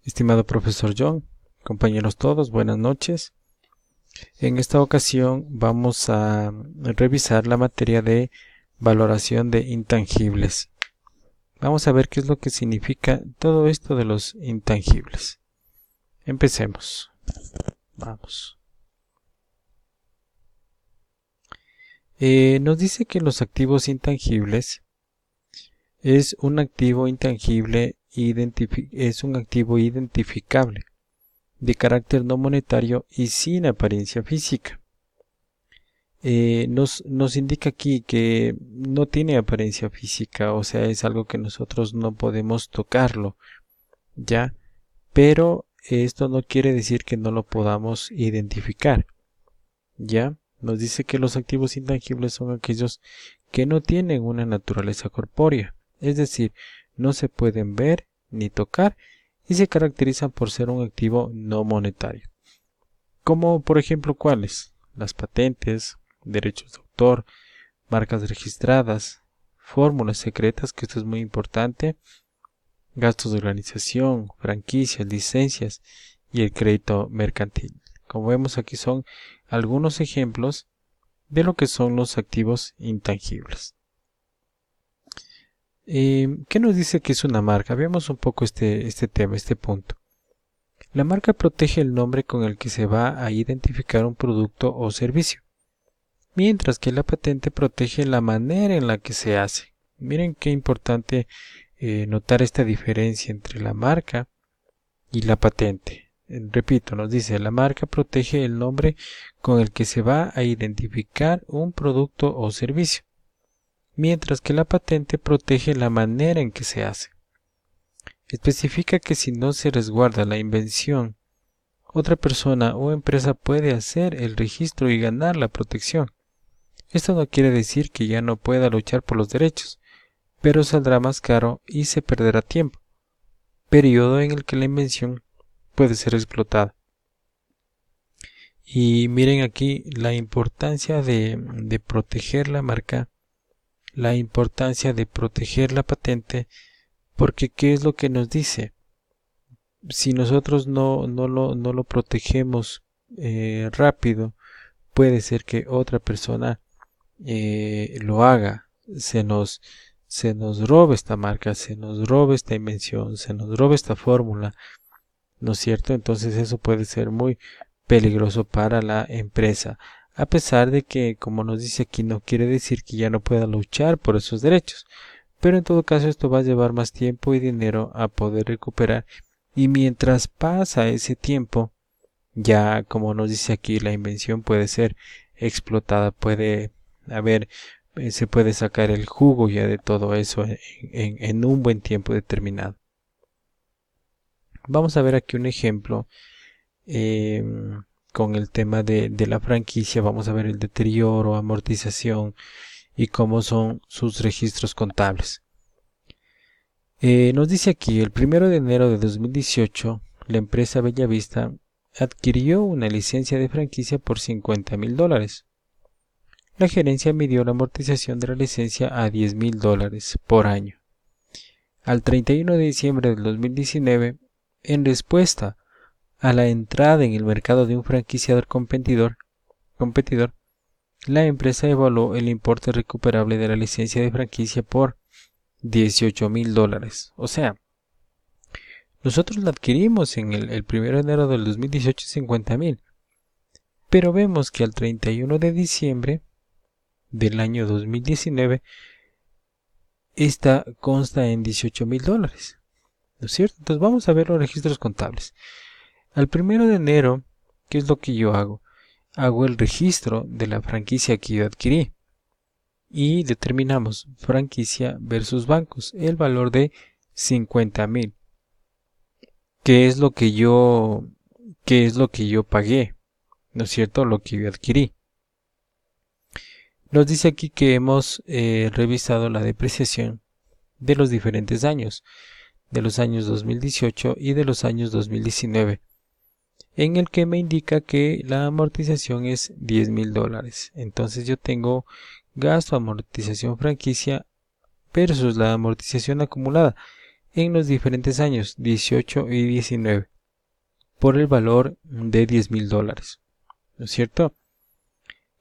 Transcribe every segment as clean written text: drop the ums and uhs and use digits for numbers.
Estimado profesor John, compañeros todos, buenas noches. En esta ocasión vamos a revisar la materia de valoración de intangibles. Vamos a ver qué es lo que significa todo esto de los intangibles. Empecemos. Vamos. Nos dice que los activos intangibles es un activo intangible, es un activo identificable, de carácter no monetario y sin apariencia física. Nos indica aquí que no tiene apariencia física, o sea, es algo que nosotros no podemos tocarlo, ¿ya? Pero esto no quiere decir que no lo podamos identificar, ¿ya? Nos dice que los activos intangibles son aquellos que no tienen una naturaleza corpórea, es decir, no se pueden ver ni tocar y se caracterizan por ser un activo no monetario. Como por ejemplo, ¿cuáles? Las patentes, derechos de autor, marcas registradas, fórmulas secretas, que esto es muy importante, gastos de organización, franquicias, licencias y el crédito mercantil. Como vemos aquí son algunos ejemplos de lo que son los activos intangibles. ¿Qué nos dice que es una marca? Veamos un poco este tema, este punto. La marca protege el nombre con el que se va a identificar un producto o servicio, mientras que la patente protege la manera en la que se hace. Miren qué importante notar esta diferencia entre la marca y la patente. Repito, nos dice, la marca protege el nombre con el que se va a identificar un producto o servicio, mientras que la patente protege la manera en que se hace. Especifica que si no se resguarda la invención, otra persona o empresa puede hacer el registro y ganar la protección. Esto no quiere decir que ya no pueda luchar por los derechos, pero saldrá más caro y se perderá tiempo, periodo en el que la invención puede ser explotada. Y miren aquí la importancia de proteger la marca, la importancia de proteger la patente, porque ¿qué es lo que nos dice? Si nosotros no lo protegemos rápido, puede ser que otra persona lo haga, se nos robe esta marca, se nos robe esta invención, se nos robe esta fórmula, ¿no es cierto? Entonces eso puede ser muy peligroso para la empresa, a pesar de que, como nos dice aquí, no quiere decir que ya no pueda luchar por esos derechos, pero en todo caso esto va a llevar más tiempo y dinero a poder recuperar, y mientras pasa ese tiempo, ya como nos dice aquí, la invención puede ser explotada, puede haber, se puede sacar el jugo ya de todo eso en un buen tiempo determinado. Vamos a ver aquí un ejemplo con el tema de la franquicia. Vamos a ver el deterioro, amortización y cómo son sus registros contables. Nos dice aquí, el 1 de enero de 2018, la empresa Bellavista adquirió una licencia de franquicia por $50,000. La gerencia midió la amortización de la licencia a $10,000 por año. Al 31 de diciembre del 2019, en respuesta a la entrada en el mercado de un franquiciador competidor, la empresa evaluó el importe recuperable de la licencia de franquicia por $18,000. O sea, nosotros la adquirimos en el 1 de enero del 2018 $50,000, pero vemos que al 31 de diciembre del año 2019 esta consta en $18,000, ¿no es cierto? Entonces vamos a ver los registros contables. Al 1 de enero, ¿qué es lo que yo hago? Hago el registro de la franquicia que yo adquirí y determinamos franquicia versus bancos, el valor de $50,000. ¿Qué es lo que yo pagué? ¿No es cierto? Lo que yo adquirí. Nos dice aquí que hemos revisado la depreciación de los diferentes años, de los años 2018 y de los años 2019, en el que me indica que la amortización es $10,000. Entonces yo tengo gasto, amortización franquicia versus la amortización acumulada. en los diferentes años 18 y 19 por el valor de $10,000, ¿no es cierto?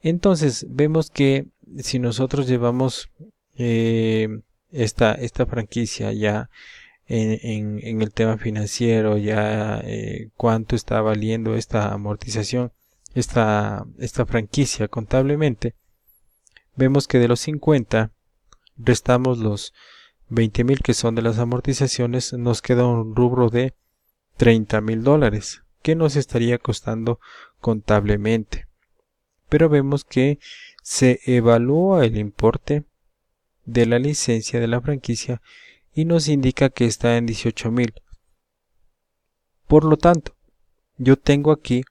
Entonces vemos que si nosotros llevamos esta franquicia ya en el tema financiero, ya cuánto está valiendo esta amortización, esta franquicia contablemente, vemos que de los 50 restamos los 20,000 que son de las amortizaciones, nos queda un rubro de $30,000 que nos estaría costando contablemente. Pero vemos que se evalúa el importe de la licencia de la franquicia y nos indica que está en 18,000. Por lo tanto, yo tengo aquí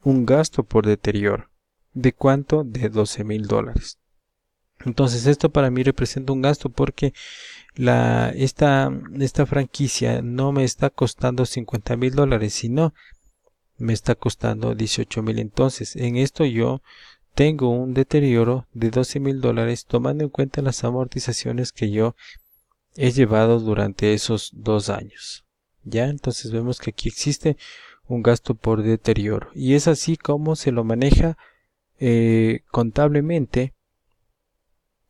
un gasto por deterioro. ¿De cuánto? De $12,000. Entonces esto para mí representa un gasto porque esta franquicia no me está costando $50,000, sino me está costando 18,000. Entonces en esto yo tengo un deterioro de $12,000 tomando en cuenta las amortizaciones que yo he llevado durante esos 2 años. Ya, entonces vemos que aquí existe un gasto por deterioro y es así como se lo maneja contablemente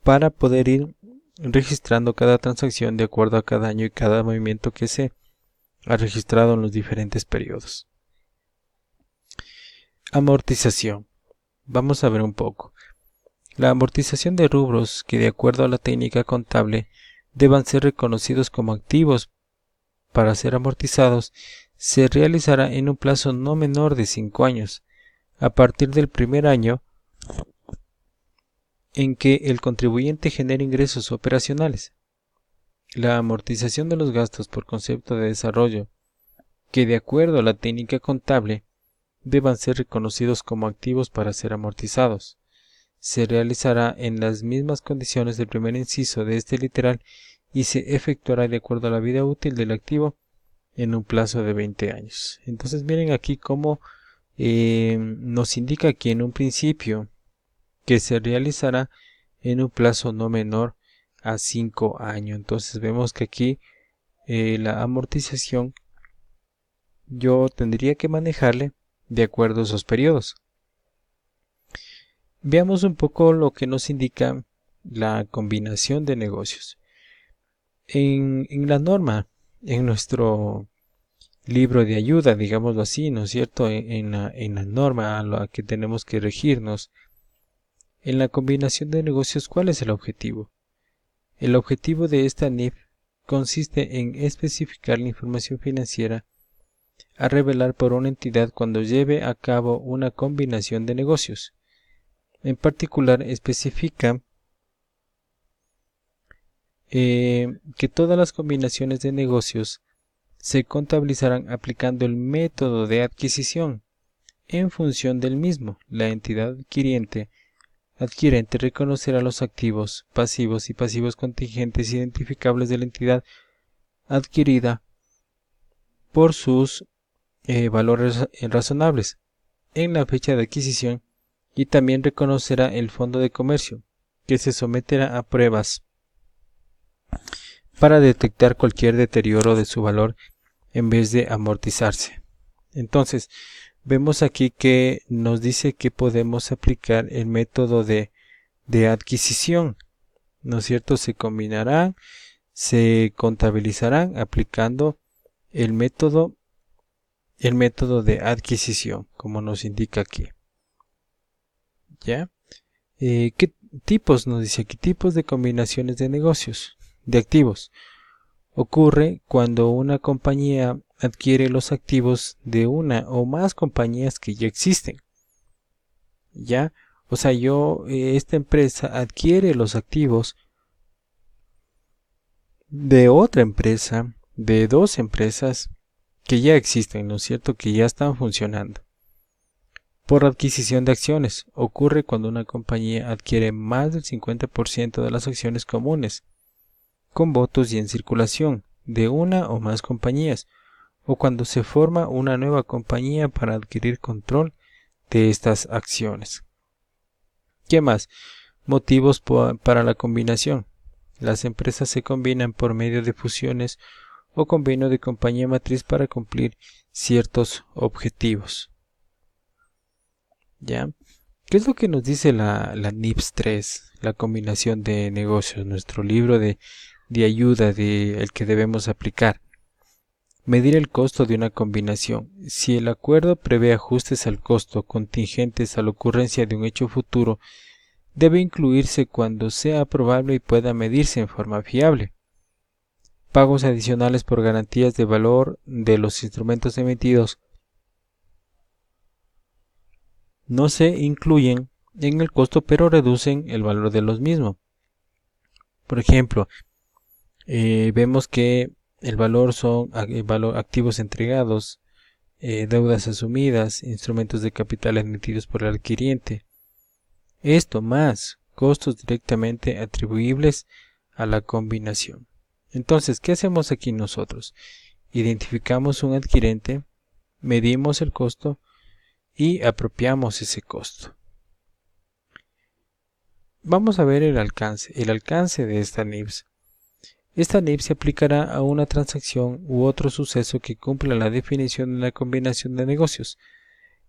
para poder ir registrando cada transacción de acuerdo a cada año y cada movimiento que se ha registrado en los diferentes periodos. Amortización. Vamos a ver un poco. La amortización de rubros que de acuerdo a la técnica contable deban ser reconocidos como activos para ser amortizados se realizará en un plazo no menor de 5 años, a partir del primer año en que el contribuyente genere ingresos operacionales. La amortización de los gastos por concepto de desarrollo, que de acuerdo a la técnica contable deban ser reconocidos como activos para ser amortizados, se realizará en las mismas condiciones del primer inciso de este literal y se efectuará de acuerdo a la vida útil del activo en un plazo de 20 años. Entonces miren aquí cómo nos indica que en un principio que se realizará en un plazo no menor a 5 años. Entonces vemos que aquí la amortización yo tendría que manejarle de acuerdo a esos periodos. Veamos un poco lo que nos indica la combinación de negocios. En la norma, en nuestro libro de ayuda, digámoslo así, ¿no es cierto? En la norma a la que tenemos que regirnos, en la combinación de negocios, ¿cuál es el objetivo? El objetivo de esta NIF consiste en especificar la información financiera a revelar por una entidad cuando lleve a cabo una combinación de negocios. En particular, especifica que todas las combinaciones de negocios se contabilizarán aplicando el método de adquisición. En función del mismo, la entidad adquirente reconocerá los activos, pasivos y pasivos contingentes identificables de la entidad adquirida por sus valores razonables en la fecha de adquisición y también reconocerá el fondo de comercio, que se someterá a pruebas para detectar cualquier deterioro de su valor en vez de amortizarse. Entonces, vemos aquí que nos dice que podemos aplicar el método de adquisición, ¿no es cierto? Se combinarán, se contabilizarán aplicando el método de adquisición, como nos indica aquí. ¿Ya? ¿Qué tipos nos dice aquí? Tipos de combinaciones de negocios, de activos. Ocurre cuando una compañía adquiere los activos de una o más compañías que ya existen. ¿Ya? O sea, esta empresa adquiere los activos de otra empresa, de 2 empresas que ya existen, ¿no es cierto? Que ya están funcionando. Por adquisición de acciones, ocurre cuando una compañía adquiere más del 50% de las acciones comunes, con votos y en circulación, de una o más compañías, o cuando se forma una nueva compañía para adquirir control de estas acciones. ¿Qué más? Motivos para la combinación. Las empresas se combinan por medio de fusiones o convenio de compañía matriz para cumplir ciertos objetivos. ¿Ya? ¿Qué es lo que nos dice la NIPS 3, la combinación de negocios, nuestro libro de ayuda el que debemos aplicar? Medir el costo de una combinación. Si el acuerdo prevé ajustes al costo contingentes a la ocurrencia de un hecho futuro, debe incluirse cuando sea probable y pueda medirse en forma fiable. Pagos adicionales por garantías de valor de los instrumentos emitidos no se incluyen en el costo, pero reducen el valor de los mismos. Por ejemplo, vemos que el valor son activos entregados, deudas asumidas, instrumentos de capital emitidos por el adquiriente. Esto más costos directamente atribuibles a la combinación. Entonces, ¿qué hacemos aquí nosotros? Identificamos un adquirente, medimos el costo y apropiamos ese costo. Vamos a ver el alcance de esta NIPS. Esta NIPS se aplicará a una transacción u otro suceso que cumpla la definición de la combinación de negocios.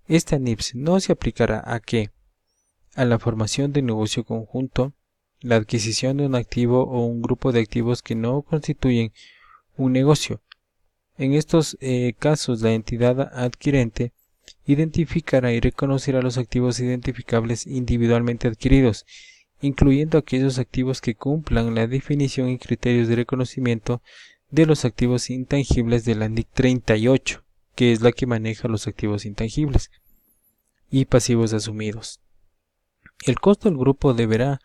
Esta NIPS no se aplicará a la formación de un negocio conjunto, la adquisición de un activo o un grupo de activos que no constituyen un negocio. En estos casos, la entidad adquirente identificará y reconocerá los activos identificables individualmente adquiridos, incluyendo aquellos activos que cumplan la definición y criterios de reconocimiento de los activos intangibles de la NIC 38, que es la que maneja los activos intangibles y pasivos asumidos. El costo del grupo deberá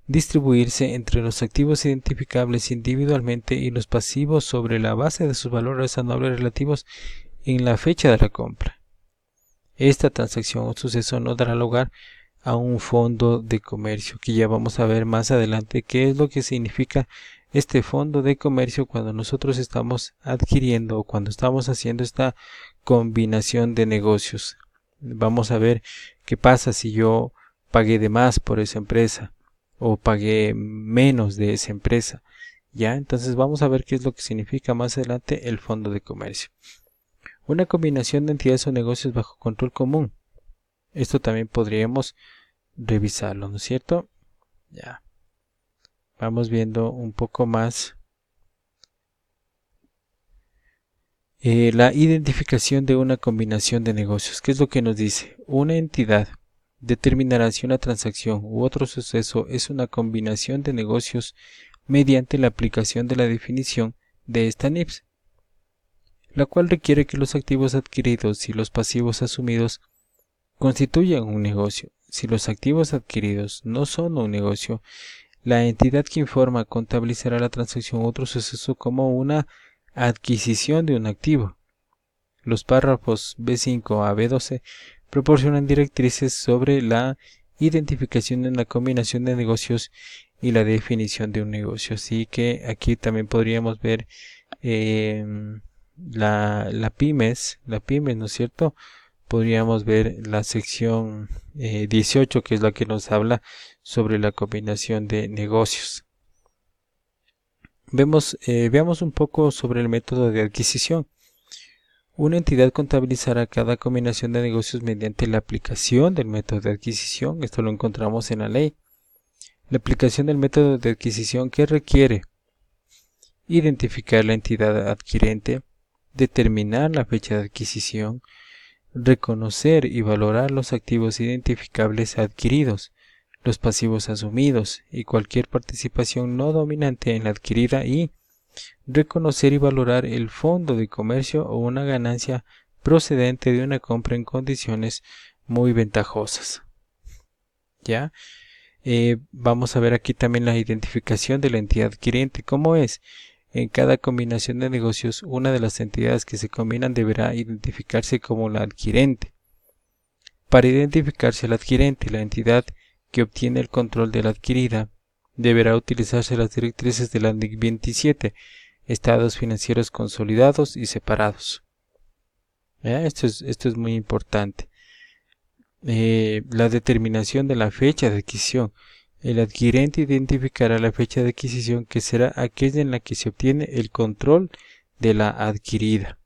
distribuirse entre los activos identificables individualmente y los pasivos sobre la base de sus valores anuales relativos en la fecha de la compra. Esta transacción o suceso no dará lugar a un fondo de comercio, que ya vamos a ver más adelante qué es lo que significa este fondo de comercio cuando nosotros estamos adquiriendo o cuando estamos haciendo esta combinación de negocios. Vamos a ver qué pasa si yo pagué de más por esa empresa o pagué menos de esa empresa. Ya, entonces vamos a ver qué es lo que significa más adelante el fondo de comercio. Una combinación de entidades o negocios bajo control común. Esto también podríamos revisarlo, ¿no es cierto? Ya. Vamos viendo un poco más. La identificación de una combinación de negocios. ¿Qué es lo que nos dice? Una entidad determinará si una transacción u otro suceso es una combinación de negocios mediante la aplicación de la definición de esta NIPS, la cual requiere que los activos adquiridos y los pasivos asumidos constituyan un negocio. Si los activos adquiridos no son un negocio, la entidad que informa contabilizará la transacción u otro suceso como una adquisición de un activo. Los párrafos B5 a B12 proporcionan directrices sobre la identificación de una combinación de negocios y la definición de un negocio. Así que aquí también podríamos ver la pymes, ¿no es cierto? Podríamos ver la sección 18, que es la que nos habla sobre la combinación de negocios. Veamos un poco sobre el método de adquisición. Una entidad contabilizará cada combinación de negocios mediante la aplicación del método de adquisición. Esto lo encontramos en la ley. La aplicación del método de adquisición que requiere identificar la entidad adquirente, determinar la fecha de adquisición, reconocer y valorar los activos identificables adquiridos, los pasivos asumidos y cualquier participación no dominante en la adquirida y reconocer y valorar el fondo de comercio o una ganancia procedente de una compra en condiciones muy ventajosas. ¿Ya? Vamos a ver aquí también la identificación de la entidad adquirente. ¿Cómo es? En cada combinación de negocios, una de las entidades que se combinan deberá identificarse como la adquirente. Para identificarse al adquirente, la entidad que obtiene el control de la adquirida deberá utilizarse las directrices de la NIC 27, estados financieros consolidados y separados. Esto es muy importante. La determinación de la fecha de adquisición. El adquirente identificará la fecha de adquisición, que será aquella en la que se obtiene el control de la adquirida.